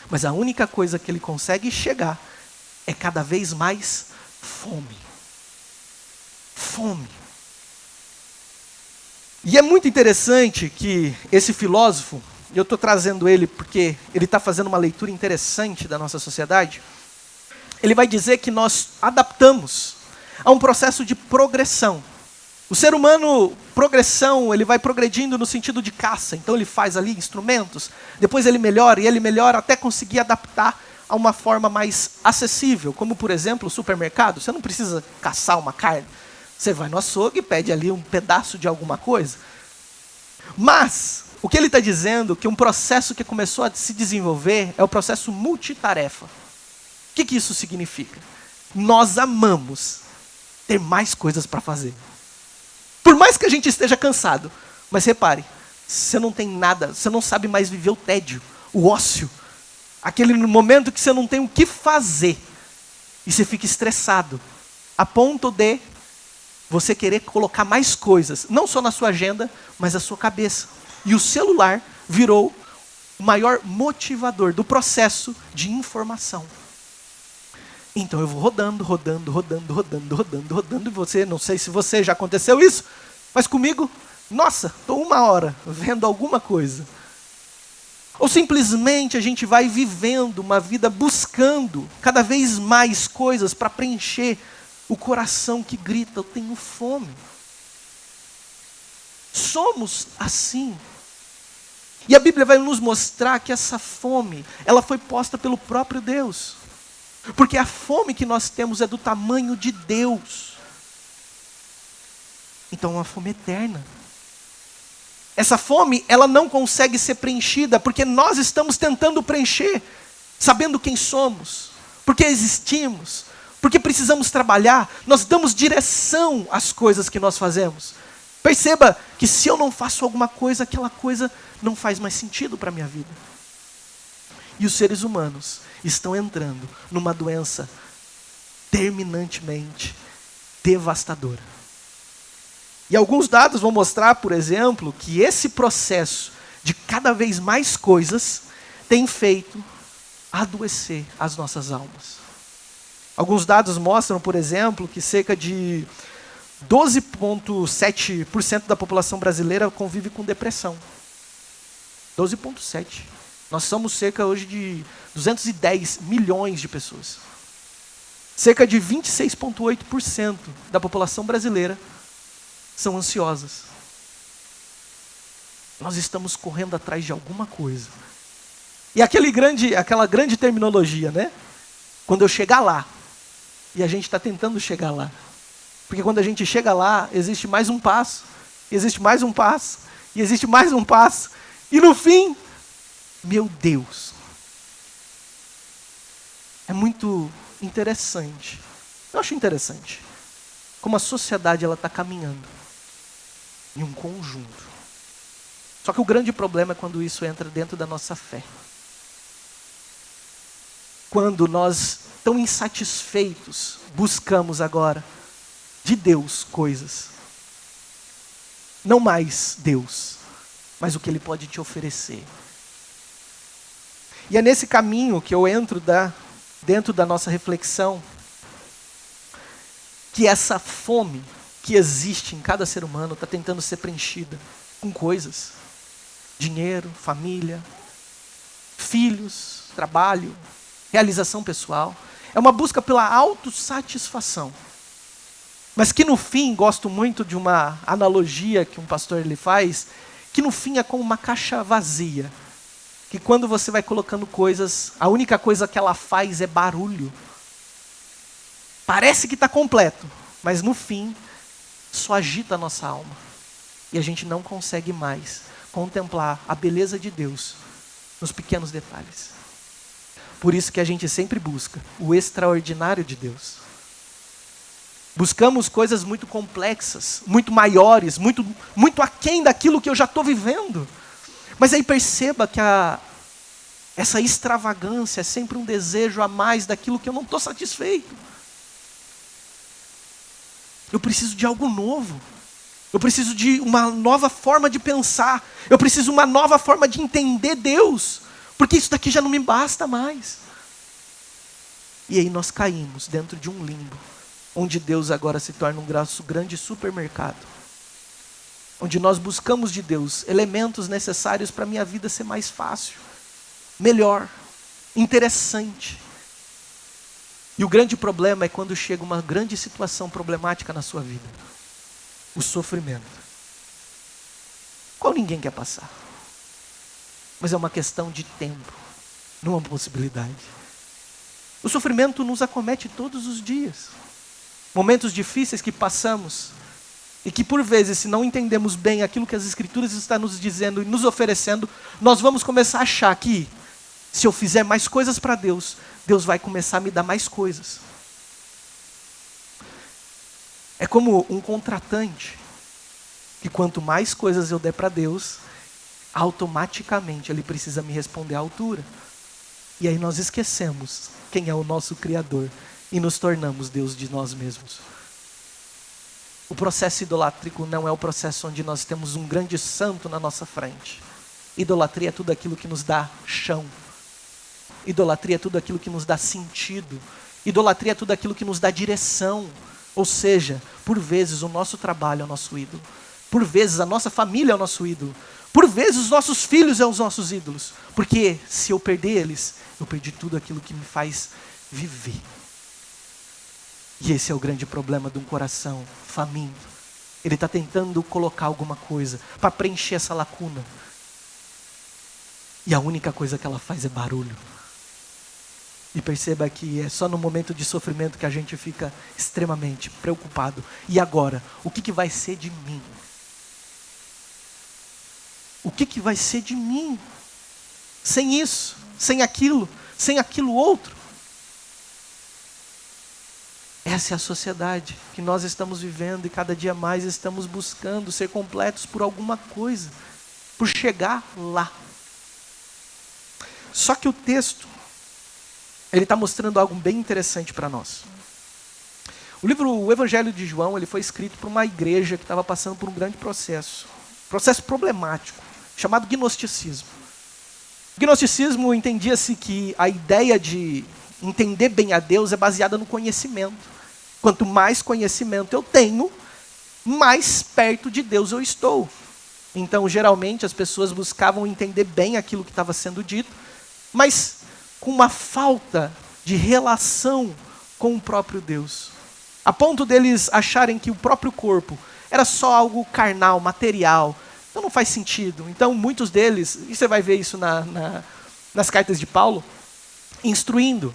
Mas a única coisa que ele consegue chegar é cada vez mais fome. Fome. E é muito interessante que esse filósofo, e eu estou trazendo ele porque ele está fazendo uma leitura interessante da nossa sociedade, ele vai dizer que nós adaptamos a um processo de progressão. O ser humano, progressão, ele vai progredindo no sentido de caça. Então ele faz ali instrumentos, depois ele melhora até conseguir adaptar a uma forma mais acessível. Como, por exemplo, o supermercado. Você não precisa caçar uma carne. Você vai no açougue e pede ali um pedaço de alguma coisa. Mas, o que ele está dizendo, que um processo que começou a se desenvolver é o processo multitarefa. O que isso significa? Nós amamos ter mais coisas para fazer. Por mais que a gente esteja cansado, mas repare, você não tem nada, você não sabe mais viver o tédio, o ócio, aquele momento que você não tem o que fazer, e você fica estressado, a ponto de você querer colocar mais coisas, não só na sua agenda, mas na sua cabeça. E o celular virou o maior motivador do processo de informação. Então eu vou rodando, e você, não sei se você já aconteceu isso, mas comigo, nossa, estou 1 hora vendo alguma coisa. Ou simplesmente a gente vai vivendo uma vida buscando cada vez mais coisas para preencher o coração que grita, eu tenho fome. Somos assim. E a Bíblia vai nos mostrar que essa fome, ela foi posta pelo próprio Deus. Porque a fome que nós temos é do tamanho de Deus. Então é uma fome eterna. Essa fome, ela não consegue ser preenchida porque nós estamos tentando preencher, sabendo quem somos, porque existimos, porque precisamos trabalhar, nós damos direção às coisas que nós fazemos. Perceba que se eu não faço alguma coisa, aquela coisa não faz mais sentido para a minha vida. E os seres humanos estão entrando numa doença terminantemente devastadora. E alguns dados vão mostrar, por exemplo, que esse processo de cada vez mais coisas tem feito adoecer as nossas almas. Alguns dados mostram, por exemplo, que cerca de 12,7% da população brasileira convive com depressão. 12,7%. Nós somos cerca hoje de 210 milhões de pessoas. Cerca de 26,8% da população brasileira são ansiosas. Nós estamos correndo atrás de alguma coisa. E aquela grande terminologia, né? Quando eu chegar lá, e a gente está tentando chegar lá. Porque quando a gente chega lá, existe mais um passo, existe mais um passo, e existe mais um passo. E no fim, meu Deus, é muito interessante. Eu acho interessante como a sociedade está caminhando em um conjunto. Só que o grande problema é quando isso entra dentro da nossa fé. Quando nós, tão insatisfeitos, buscamos agora de Deus coisas. Não mais Deus, mas o que Ele pode te oferecer. E é nesse caminho que eu entro dentro da nossa reflexão, que essa fome que existe em cada ser humano está tentando ser preenchida com coisas. Dinheiro, família, filhos, trabalho, realização pessoal. É uma busca pela autossatisfação. Mas que no fim, gosto muito de uma analogia que um pastor ele faz, que no fim é como uma caixa vazia. Que quando você vai colocando coisas, a única coisa que ela faz é barulho. Parece que está completo, mas no fim só agita a nossa alma. E a gente não consegue mais contemplar a beleza de Deus nos pequenos detalhes. Por isso que a gente sempre busca o extraordinário de Deus. Buscamos coisas muito complexas, muito maiores, muito aquém daquilo que eu já estou vivendo. Mas aí perceba que essa extravagância é sempre um desejo a mais daquilo que eu não estou satisfeito. Eu preciso de algo novo. Eu preciso de uma nova forma de pensar. Eu preciso de uma nova forma de entender Deus. Porque isso daqui já não me basta mais. E aí nós caímos dentro de um limbo, onde Deus agora se torna um grande supermercado. Onde nós buscamos de Deus elementos necessários para a minha vida ser mais fácil, melhor, interessante. E o grande problema é quando chega uma grande situação problemática na sua vida. O sofrimento. Qual ninguém quer passar. Mas é uma questão de tempo, não é uma possibilidade. O sofrimento nos acomete todos os dias. Momentos difíceis que passamos e que por vezes, se não entendemos bem aquilo que as Escrituras estão nos dizendo e nos oferecendo, nós vamos começar a achar que se eu fizer mais coisas para Deus, Deus vai começar a me dar mais coisas. É como um contratante, que quanto mais coisas eu der para Deus, automaticamente Ele precisa me responder à altura. E aí nós esquecemos quem é o nosso Criador e nos tornamos Deus de nós mesmos. O processo idolátrico não é o processo onde nós temos um grande santo na nossa frente. Idolatria é tudo aquilo que nos dá chão. Idolatria é tudo aquilo que nos dá sentido. Idolatria é tudo aquilo que nos dá direção. Ou seja, por vezes o nosso trabalho é o nosso ídolo. Por vezes a nossa família é o nosso ídolo. Por vezes os nossos filhos são os nossos ídolos. Porque se eu perder eles, eu perdi tudo aquilo que me faz viver. E esse é o grande problema de um coração faminto. Ele está tentando colocar alguma coisa para preencher essa lacuna. E a única coisa que ela faz é barulho. E perceba que é só no momento de sofrimento que a gente fica extremamente preocupado. E agora, o que vai ser de mim? O que vai ser de mim? Sem isso, sem aquilo outro. Essa é a sociedade que nós estamos vivendo e cada dia mais estamos buscando ser completos por alguma coisa, por chegar lá. Só que o texto, ele está mostrando algo bem interessante para nós. O Evangelho de João, ele foi escrito por uma igreja que estava passando por um grande processo problemático, chamado gnosticismo. O gnosticismo entendia-se que a ideia de entender bem a Deus é baseada no conhecimento. Quanto mais conhecimento eu tenho, mais perto de Deus eu estou. Então, geralmente, as pessoas buscavam entender bem aquilo que estava sendo dito, mas com uma falta de relação com o próprio Deus. A ponto deles acharem que o próprio corpo era só algo carnal, material. Então não faz sentido. Então muitos deles, e você vai ver isso nas cartas de Paulo, instruindo,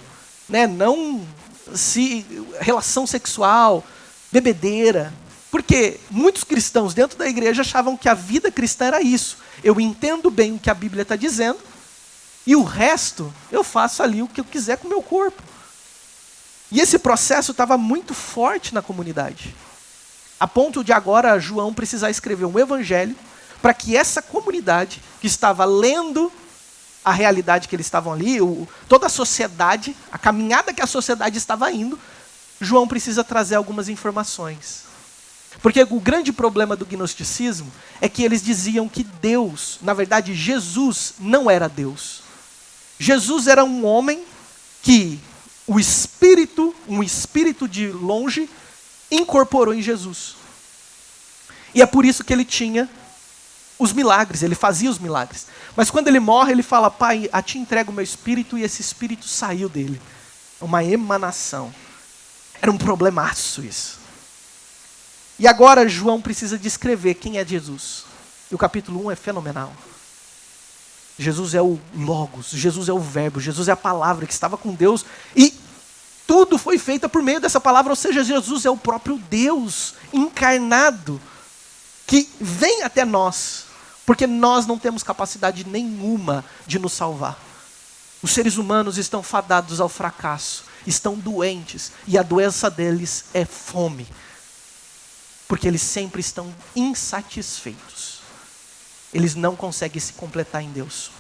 né? Não se relação sexual, bebedeira. Porque muitos cristãos dentro da igreja achavam que a vida cristã era isso. Eu entendo bem o que a Bíblia está dizendo, e o resto, eu faço ali o que eu quiser com o meu corpo. E esse processo estava muito forte na comunidade. A ponto de agora João precisar escrever um evangelho para que essa comunidade que estava lendo a realidade que eles estavam ali, toda a sociedade, a caminhada que a sociedade estava indo, João precisa trazer algumas informações. Porque o grande problema do gnosticismo é que eles diziam que Deus, na verdade Jesus, não era Deus. Jesus era um homem que um espírito de longe, incorporou em Jesus. E é por isso que ele tinha os milagres, ele fazia os milagres. Mas quando ele morre, ele fala: Pai, a ti entrego o meu espírito, e esse espírito saiu dele. Uma emanação. Era um problemaço isso. E agora João precisa descrever quem é Jesus. E o capítulo 1 é fenomenal. Jesus é o Logos, Jesus é o Verbo, Jesus é a palavra que estava com Deus. E tudo foi feito por meio dessa palavra, ou seja, Jesus é o próprio Deus encarnado, que vem até nós, porque nós não temos capacidade nenhuma de nos salvar. Os seres humanos estão fadados ao fracasso, estão doentes, e a doença deles é fome, porque eles sempre estão insatisfeitos. Eles não conseguem se completar em Deus.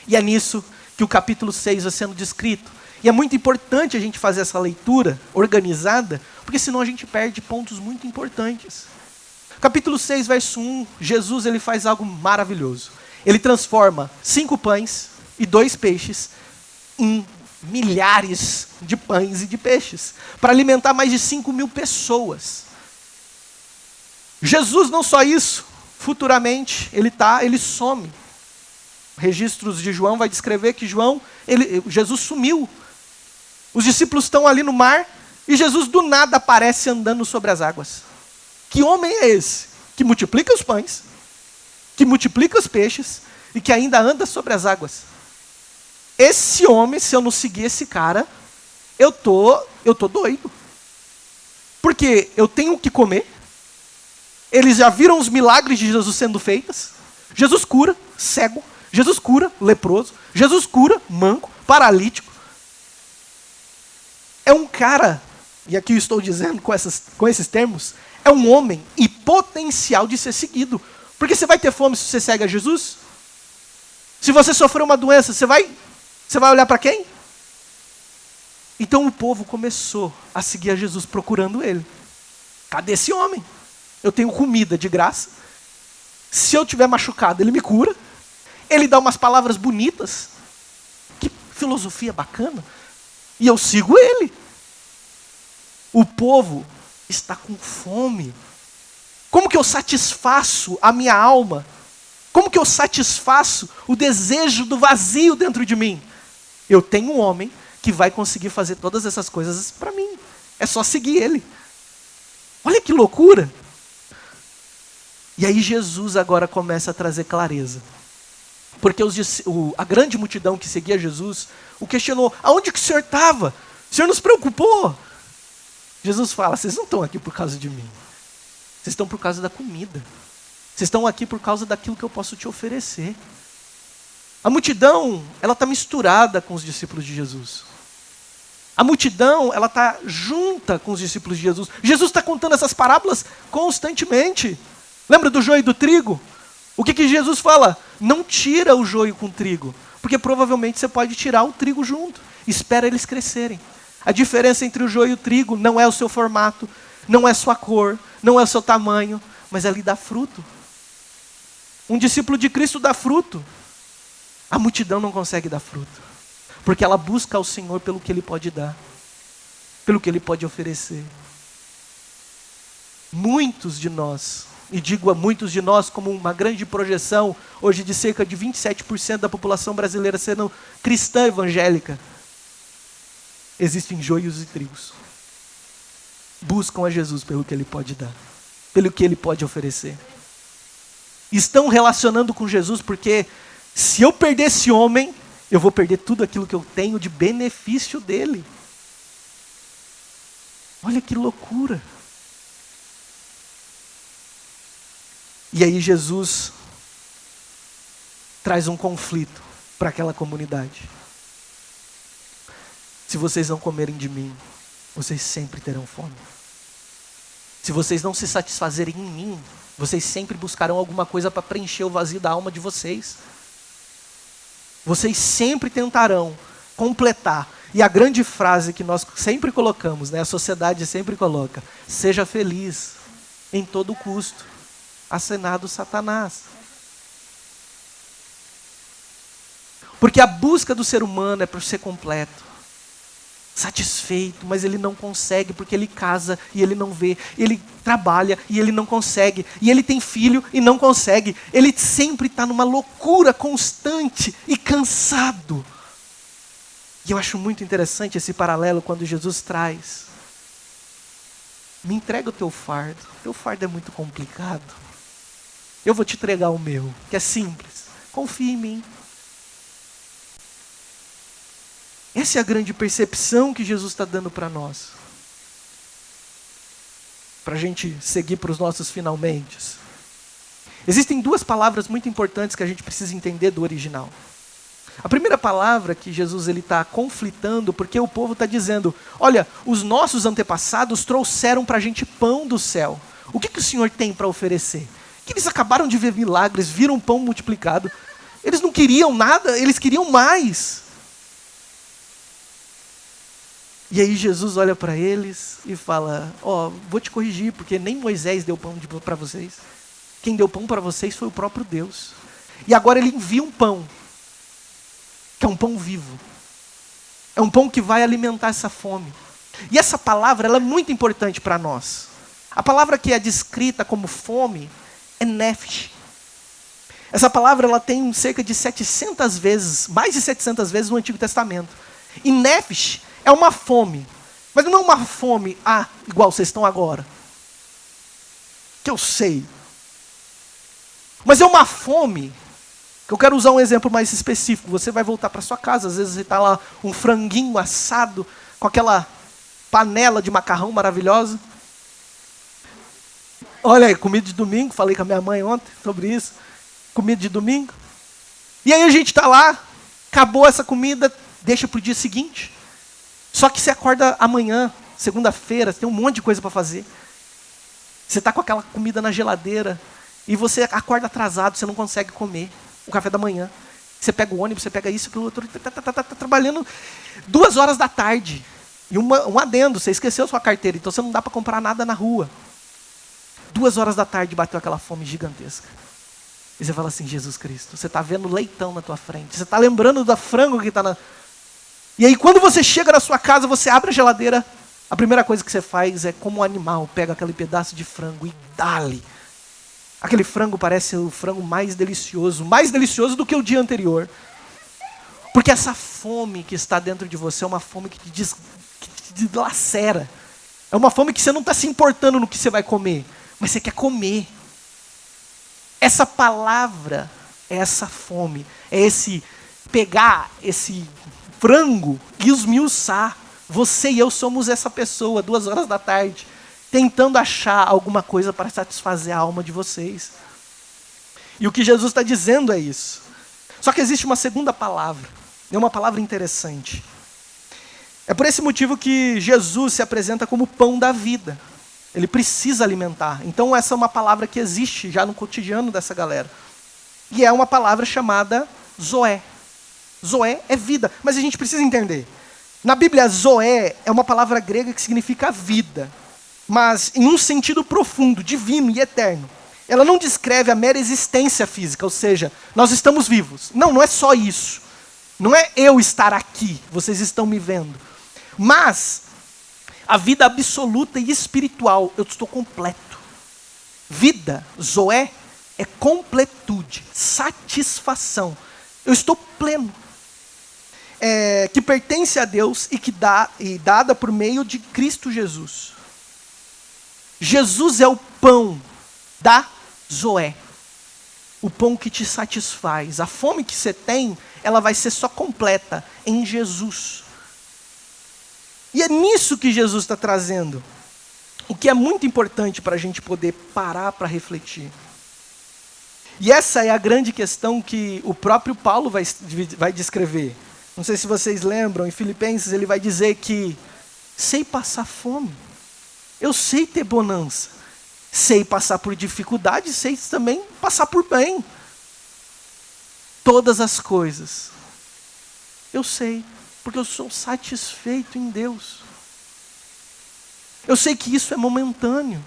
E é nisso que o capítulo 6 vai sendo descrito. E é muito importante a gente fazer essa leitura organizada, porque senão a gente perde pontos muito importantes. Capítulo 6, verso 1, Jesus ele faz algo maravilhoso. Ele transforma 5 pães e 2 peixes em milhares de pães e de peixes, para alimentar mais de 5.000 pessoas. Jesus não só isso, futuramente ele some. Registros de João vai descrever que Jesus sumiu. Os discípulos estão ali no mar e Jesus do nada aparece andando sobre as águas. Que homem é esse? Que multiplica os pães, que multiplica os peixes e que ainda anda sobre as águas. Esse homem, se eu não seguir esse cara, eu tô doido. Porque eu tenho o que comer. Eles já viram os milagres de Jesus sendo feitos. Jesus cura cego, Jesus cura leproso, Jesus cura manco, paralítico. É um cara, e aqui eu estou dizendo com esses termos, é um homem e potencial de ser seguido. Porque você vai ter fome se você segue a Jesus? Se você sofrer uma doença, você vai olhar para quem? Então o povo começou a seguir a Jesus procurando ele. Cadê esse homem? Eu tenho comida de graça. Se eu estiver machucado, ele me cura. Ele dá umas palavras bonitas. Que filosofia bacana. E eu sigo ele. O povo está com fome. Como que eu satisfaço a minha alma? Como que eu satisfaço o desejo do vazio dentro de mim? Eu tenho um homem que vai conseguir fazer todas essas coisas para mim. É só seguir ele. Olha que loucura. E aí Jesus agora começa a trazer clareza. Porque a grande multidão que seguia Jesus o questionou: aonde que o Senhor estava? O Senhor nos preocupou. Jesus fala: vocês não estão aqui por causa de mim. Vocês estão por causa da comida. Vocês estão aqui por causa daquilo que eu posso te oferecer. A multidão, ela está misturada com os discípulos de Jesus. A multidão, ela está junta com os discípulos de Jesus. Jesus está contando essas parábolas constantemente. Lembra do joio e do trigo? O que Jesus fala? Não tira o joio com o trigo, porque provavelmente você pode tirar o trigo junto. Espera eles crescerem. A diferença entre o joio e o trigo não é o seu formato, não é a sua cor, não é o seu tamanho, mas ele dá fruto. Um discípulo de Cristo dá fruto. A multidão não consegue dar fruto, porque ela busca ao Senhor pelo que Ele pode dar, pelo que Ele pode oferecer. Muitos de nós, e digo a muitos de nós como uma grande projeção, hoje de cerca de 27% da população brasileira sendo cristã evangélica, existem joios e trigos. Buscam a Jesus pelo que Ele pode dar, pelo que Ele pode oferecer. Estão relacionando com Jesus porque se eu perder esse homem, eu vou perder tudo aquilo que eu tenho de benefício dele. Olha que loucura. E aí Jesus traz um conflito para aquela comunidade. Se vocês não comerem de mim, vocês sempre terão fome. Se vocês não se satisfazerem em mim, vocês sempre buscarão alguma coisa para preencher o vazio da alma de vocês. Vocês sempre tentarão completar. E a grande frase que nós sempre colocamos, né, a sociedade sempre coloca: seja feliz em todo custo. Acenado Satanás. Porque a busca do ser humano é por ser completo. satisfeito, mas ele não consegue porque ele casa e ele não vê, ele trabalha e ele não consegue, e ele tem filho e não consegue, ele sempre está numa loucura constante e cansado. E eu acho muito interessante esse paralelo quando Jesus traz: me entrega o teu fardo é muito complicado, eu vou te entregar o meu, que é simples, confia em mim. Essa é a grande percepção que Jesus está dando para nós. Para a gente seguir para os nossos finalmente. Existem duas palavras muito importantes que a gente precisa entender do original. A primeira palavra que Jesus está conflitando, porque o povo está dizendo: olha, os nossos antepassados trouxeram para a gente pão do céu. O que o Senhor tem para oferecer? Que eles acabaram de ver milagres, viram pão multiplicado. Eles não queriam nada, eles queriam mais. E aí Jesus olha para eles e fala: vou te corrigir, porque nem Moisés deu pão para vocês. Quem deu pão para vocês foi o próprio Deus. E agora ele envia um pão, que é um pão vivo. É um pão que vai alimentar essa fome. E essa palavra ela é muito importante para nós. A palavra que é descrita como fome é nefesh. Essa palavra ela tem cerca de 700 vezes, mais de 700 vezes no Antigo Testamento. E nefesh é uma fome, mas não é uma fome, igual vocês estão agora, que eu sei. Mas é uma fome, que eu quero usar um exemplo mais específico. Você vai voltar para sua casa, às vezes você está lá, um franguinho assado, com aquela panela de macarrão maravilhosa. Olha aí, comida de domingo, falei com a minha mãe ontem sobre isso. Comida de domingo. E aí a gente está lá, acabou essa comida, deixa para o dia seguinte. Só que você acorda amanhã, segunda-feira, você tem um monte de coisa para fazer. Você está com aquela comida na geladeira e você acorda atrasado, você não consegue comer o café da manhã. Você pega o ônibus, você pega isso, aquilo outro, tá trabalhando 2 horas da tarde. E um adendo, você esqueceu sua carteira, então você não dá para comprar nada na rua. 2 horas da tarde bateu aquela fome gigantesca. E você fala assim: Jesus Cristo, você está vendo leitão na tua frente, você está lembrando do frango que está na... E aí quando você chega na sua casa, você abre a geladeira, a primeira coisa que você faz é como um animal, pega aquele pedaço de frango e dá-lhe. Aquele frango parece o frango mais delicioso do que o dia anterior. Porque essa fome que está dentro de você é uma fome que te dilacera. É uma fome que você não está se importando no que você vai comer, mas você quer comer. Essa palavra é essa fome, é esse pegar esse frango e esmiuçar. Você e eu somos essa pessoa, 2 horas da tarde, tentando achar alguma coisa para satisfazer a alma de vocês. E o que Jesus está dizendo é isso. Só que existe uma segunda palavra, é uma palavra interessante. É por esse motivo que Jesus se apresenta como pão da vida. Ele precisa alimentar. Então essa é uma palavra que existe já no cotidiano dessa galera. E é uma palavra chamada Zoé. Zoé é vida, mas a gente precisa entender. Na Bíblia, Zoé é uma palavra grega que significa vida, mas em um sentido profundo, divino e eterno. Ela não descreve a mera existência física, ou seja, nós estamos vivos. Não é só isso. Não é eu estar aqui, vocês estão me vendo. Mas a vida absoluta e espiritual, eu estou completo. Vida, Zoé, é completude, satisfação. Eu estou pleno. Que pertence a Deus e dada por meio de Cristo Jesus. Jesus é o pão da Zoé. O pão que te satisfaz. A fome que você tem, ela vai ser só completa em Jesus. E é nisso que Jesus está trazendo. O que é muito importante para a gente poder parar para refletir. E essa é a grande questão que o próprio Paulo vai descrever. Não sei se vocês lembram, em Filipenses ele vai dizer que sei passar fome, eu sei ter bonança, sei passar por dificuldade, sei também passar por bem. Todas as coisas, eu sei, porque eu sou satisfeito em Deus. Eu sei que isso é momentâneo.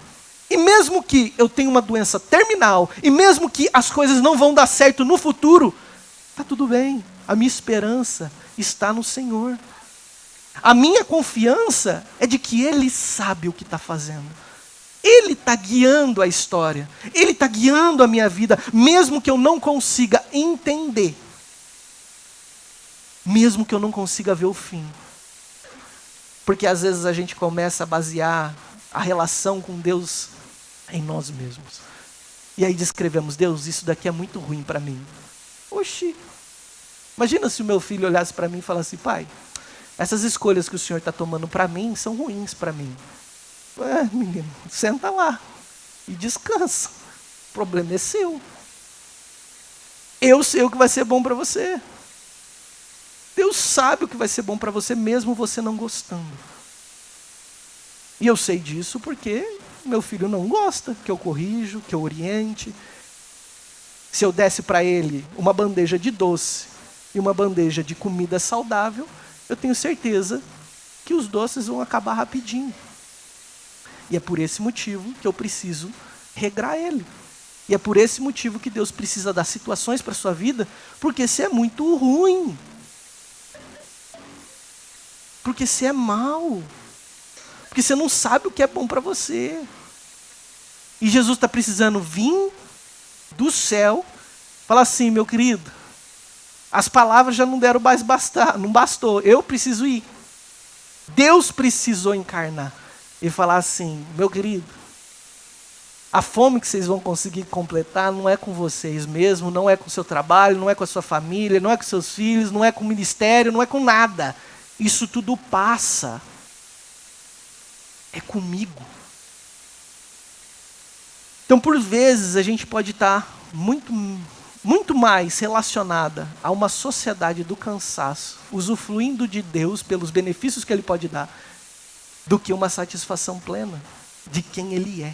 E mesmo que eu tenha uma doença terminal, e mesmo que as coisas não vão dar certo no futuro, está tudo bem. A minha esperança está no Senhor. A minha confiança é de que Ele sabe o que está fazendo. Ele está guiando a história. Ele está guiando a minha vida, mesmo que eu não consiga entender. Mesmo que eu não consiga ver o fim. Porque às vezes a gente começa a basear a relação com Deus em nós mesmos. E aí descrevemos: Deus, isso daqui é muito ruim para mim. Oxi, imagina se o meu filho olhasse para mim e falasse: pai, essas escolhas que o Senhor está tomando para mim são ruins para mim. Menino, senta lá e descansa. O problema é seu. Eu sei o que vai ser bom para você. Deus sabe o que vai ser bom para você, mesmo você não gostando. E eu sei disso porque meu filho não gosta que eu corrijo, que eu oriente. Se eu desse para ele uma bandeja de doce e uma bandeja de comida saudável, eu tenho certeza que os doces vão acabar rapidinho. E é por esse motivo que eu preciso regrar ele. E é por esse motivo que Deus precisa dar situações para a sua vida, porque você é muito ruim. Porque você é mau. Porque você não sabe o que é bom para você. E Jesus está precisando vir do céu, falar assim: meu querido, as palavras já não deram mais não bastou, eu preciso ir. Deus precisou encarnar e falar assim: meu querido, a fome que vocês vão conseguir completar não é com vocês mesmo, não é com o seu trabalho, não é com a sua família, não é com seus filhos, não é com o ministério, não é com nada. Isso tudo passa. É comigo. Então, por vezes, a gente pode estar muito mais relacionada a uma sociedade do cansaço, usufruindo de Deus pelos benefícios que Ele pode dar, do que uma satisfação plena de quem Ele é.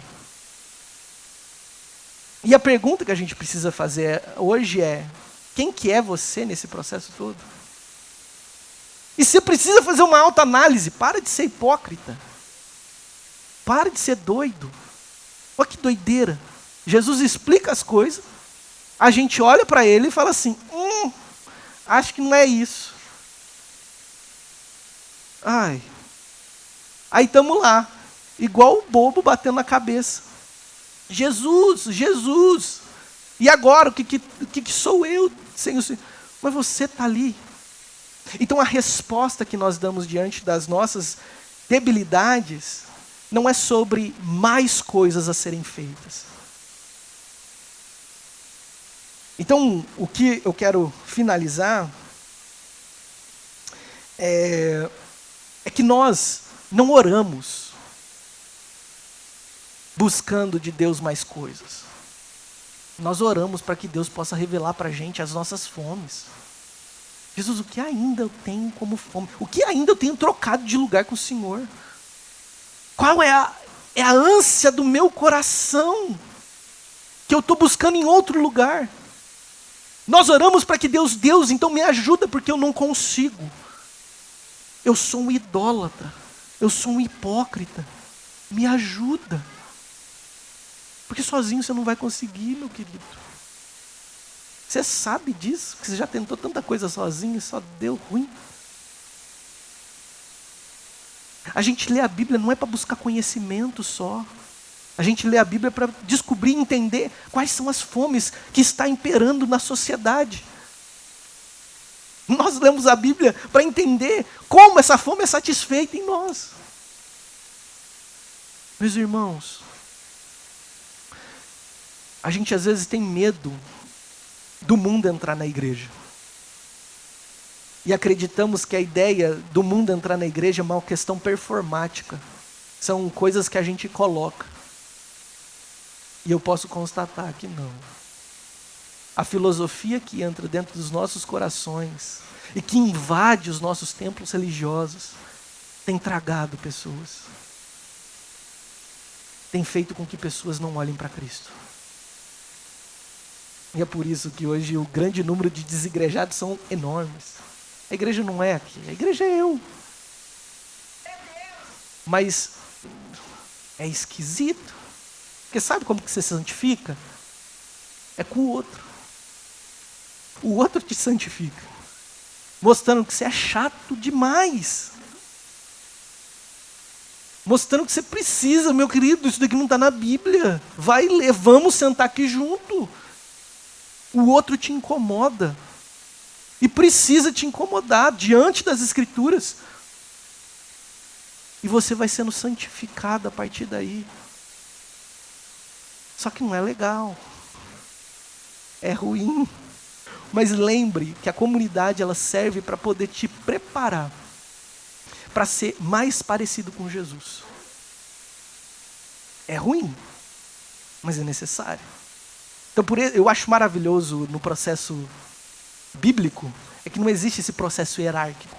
E a pergunta que a gente precisa fazer hoje é: quem que é você nesse processo todo? E você precisa fazer uma autoanálise. Para de ser hipócrita. Para de ser doido. Olha que doideira. Jesus explica as coisas, a gente olha para ele e fala assim: acho que não é isso. Ai. Aí estamos lá, igual o bobo batendo na cabeça. Jesus, Jesus. E agora, o que sou eu, Senhor? Mas você está ali. Então a resposta que nós damos diante das nossas debilidades não é sobre mais coisas a serem feitas. Então, o que eu quero finalizar é que nós não oramos buscando de Deus mais coisas. Nós oramos para que Deus possa revelar para a gente as nossas fomes. Jesus, o que ainda eu tenho como fome? O que ainda eu tenho trocado de lugar com o Senhor? Qual é a ânsia do meu coração que eu estou buscando em outro lugar? Nós oramos para que Deus, então me ajuda, porque eu não consigo. Eu sou um idólatra, eu sou um hipócrita. Me ajuda. Porque sozinho você não vai conseguir, meu querido. Você sabe disso, que você já tentou tanta coisa sozinho e só deu ruim. A gente lê a Bíblia não é para buscar conhecimento só. A gente lê a Bíblia para descobrir e entender quais são as fomes que está imperando na sociedade. Nós lemos a Bíblia para entender como essa fome é satisfeita em nós. Meus irmãos, a gente às vezes tem medo do mundo entrar na igreja. E acreditamos que a ideia do mundo entrar na igreja é uma questão performática. São coisas que a gente coloca. E eu posso constatar que não. A filosofia que entra dentro dos nossos corações e que invade os nossos templos religiosos tem tragado pessoas. Tem feito com que pessoas não olhem para Cristo. E é por isso que hoje o grande número de desigrejados são enormes. A igreja não é aqui, a igreja é eu. Mas é esquisito. Porque sabe como que você se santifica? É com o outro. O outro te santifica. Mostrando que você é chato demais. mostrando que você precisa, meu querido, isso daqui não está na Bíblia. Vai ler, vamos sentar aqui junto. O outro te incomoda. E precisa te incomodar diante das Escrituras. E você vai sendo santificado a partir daí. Só que não é legal. É ruim. Mas lembre que a comunidade ela serve para poder te preparar para ser mais parecido com Jesus. É ruim, mas é necessário. Então, eu acho maravilhoso no processo bíblico é que não existe esse processo hierárquico.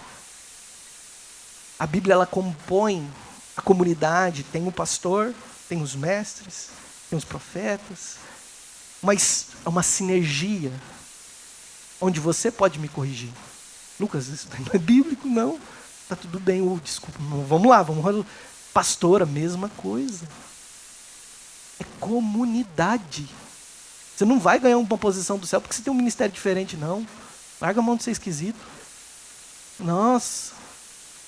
A Bíblia ela compõe a comunidade, tem o pastor, tem os mestres, tem os profetas, mas é uma sinergia onde você pode me corrigir. Lucas, isso não é bíblico, não. Tá tudo bem, desculpa, vamos lá. Pastor, a mesma coisa. É comunidade. Você não vai ganhar uma posição do céu porque você tem um ministério diferente, não. Larga a mão de ser esquisito. Nossa.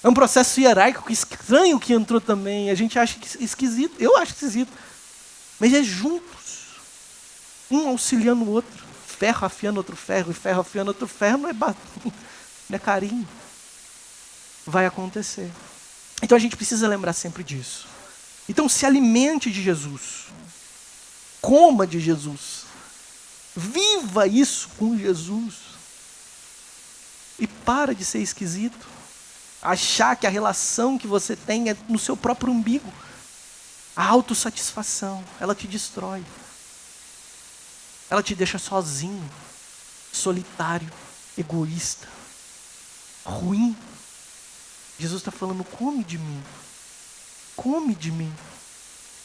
É um processo hierárquico estranho que entrou também. A gente acha esquisito. Eu acho esquisito. Mas é juntos. Um auxiliando o outro. Ferro afiando outro ferro. E ferro afiando outro ferro. Não é carinho. Vai acontecer. Então a gente precisa lembrar sempre disso. Então se alimente de Jesus. Coma de Jesus. Viva isso com Jesus. E para de ser esquisito. Achar que a relação que você tem é no seu próprio umbigo. A autossatisfação, ela te destrói. Ela te deixa sozinho, solitário, egoísta, ruim. Jesus está falando, come de mim. Come de mim.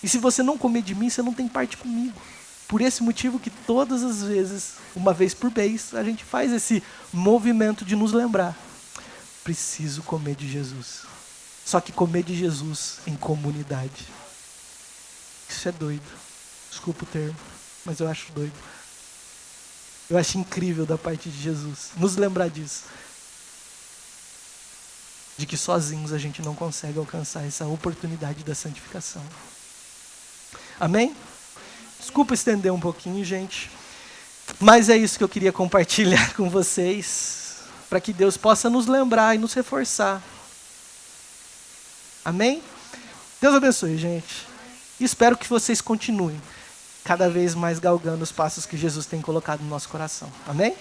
E se você não comer de mim, você não tem parte comigo. Por esse motivo que todas as vezes, uma vez por mês, a gente faz esse movimento de nos lembrar. Preciso comer de Jesus. Só que comer de Jesus em comunidade. Isso é doido. Desculpa o termo, mas eu acho doido. Eu acho incrível da parte de Jesus nos lembrar disso. De que sozinhos a gente não consegue alcançar essa oportunidade da santificação. Amém? Desculpa estender um pouquinho, gente. Mas é isso que eu queria compartilhar com vocês. Para que Deus possa nos lembrar e nos reforçar. Amém? Deus abençoe, gente. E espero que vocês continuem cada vez mais galgando os passos que Jesus tem colocado no nosso coração. Amém?